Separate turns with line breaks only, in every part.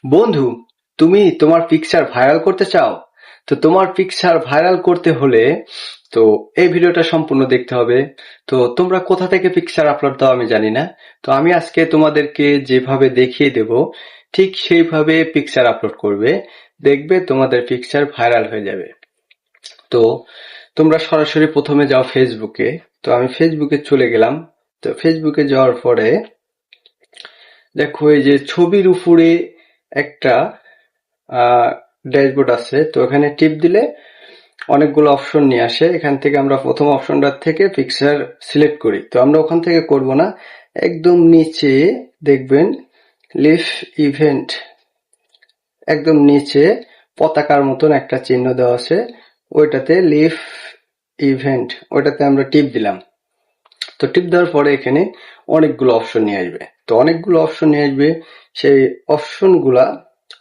বন্ধু, তুমি তোমার পিকচার ভাইরাল করতে চাও? তো তোমার পিকচার ভাইরাল করতে হলে তো এই ভিডিওটা সম্পূর্ণ দেখতে হবে। তো তোমরা কোথা থেকে পিকচার আপলোড দাও আমি জানি না। তো আমি আজকে তোমাদেরকে যেভাবে দেখিয়ে দেব ঠিক সেইভাবে পিকচার আপলোড করবে, দেখবে তোমাদের পিকচার ভাইরাল হয়ে যাবে। তো তোমরা সরাসরি প্রথমে যাও ফেসবুকে। তো আমি ফেসবুকে চলে গেলাম। তো ফেসবুকে যাওয়ার পরে দেখো এই যে ছবির উপরে একটা ড্যাশবোর্ড আছে, তো এখানে টিপ দিলে অনেকগুলো অপশন নিয়ে আসে। এখান থেকে আমরা প্রথম অপশনটা থেকে পিকচার সিলেক্ট করি। তো আমরা ওখান থেকে করব না, একদম নিচে দেখবেন লিভ ইভেন্ট, একদম নিচে পতাকার মতন একটা চিহ্ন দেওয়া আছে, ওইটাতে লিভ ইভেন্ট, ওইটাতে আমরা টিপ দিলাম। তো টিপ দেওয়ার পরে এখানে অনেকগুলো অপশন নিয়ে আসবে। তো অনেকগুলো অপশন নিয়ে আসবে, সেই অপশনগুলা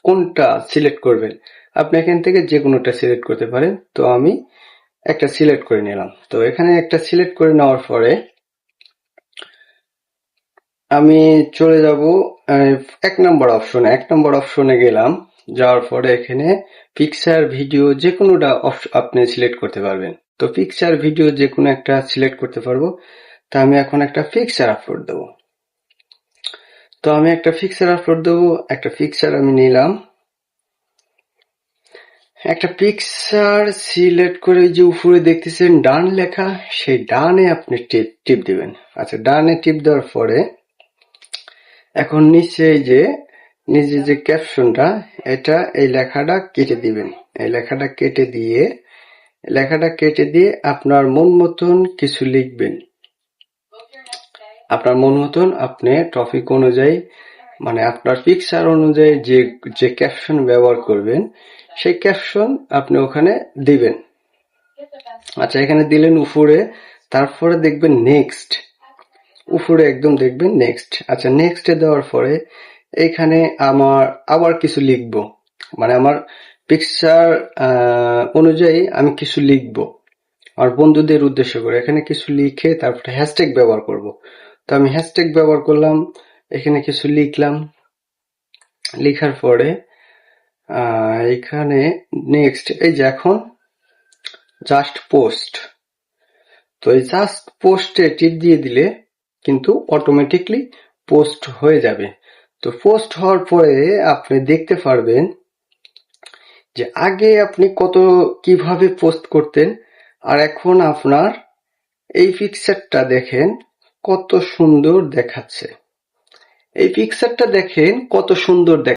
কোনটা সিলেক্ট করবেন, আপনি এখান থেকে যে কোনোটা সিলেক্ট করতে পারেন। তো আমি একটা সিলেক্ট করে নিলাম। তো এখানে একটা সিলেক্ট করে নেওয়ার পরে আমি চলে যাব 1 নম্বর অপশনে গেলাম। যাওয়ার পরে এখানে পিকচার ভিডিও যে কোনোটা আপনি সিলেক্ট করতে পারবেন। তো পিকচার ভিডিও যে কোনো একটা সিলেক্ট করতে পারবো। তা আমি এখন একটা পিকচার আপলোড দেবো। তো আমি একটা পিকচার আপলোড দেবো, একটা পিকচার আমি নিলাম। একটা পিকচার সিলেক্ট করে ওই যে উপরে দেখতেছেন ডান লেখা, সেই ডানে আপনি টিপ দিবেন। আচ্ছা, ডানে টিপ দেওয়ার পরে এখন নিচে যে ক্যাপশনটা, এটা এই লেখাটা কেটে দিবেন। এই লেখাটা কেটে দিয়ে আপনার মন মতন কিছু লিখবেন। আপনার মন মতন আপনি টপিক অনুযায়ী, মানে আপনার পিকচার অনুযায়ী যে ক্যাপশন ব্যবহার করবেন, সেই ক্যাপশন আপনি ওখানে দিবেন। আচ্ছা, এখানে দিলেন উপরে, তারপরে দেখবেন নেক্সট, উপরে একদম দেখবেন নেক্সট। আচ্ছা, নেক্সটে দেওয়ার পরে এখানে আমার আবার কিছু লিখবো, মানে আমার পিকচার অনুযায়ী আমি কিছু লিখবো আমার বন্ধুদের উদ্দেশ্য করে। এখানে কিছু লিখে তারপরে হ্যাশট্যাগ ব্যবহার করব। তো আমি হ্যাশট্যাগ ব্যবহার করলাম, এখানে কিছু লিখলাম। লিখার পরে এখানে নেক্সট, এই যে এখন জাস্ট পোস্ট। তো এই জাস্ট পোস্টে টিপ দিয়ে দিলে কিন্তু অটোমেটিকলি পোস্ট হয়ে যাবে। তো পোস্ট হওয়ার পরে আপনি দেখতে পারবেন যে আগে আপনি কিভাবে পোস্ট করতেন, আর এখন আপনার এই পিকচারটা দেখেন কত সুন্দর দেখাচ্ছে। এই পিকচারটা দেখেন কত সুন্দর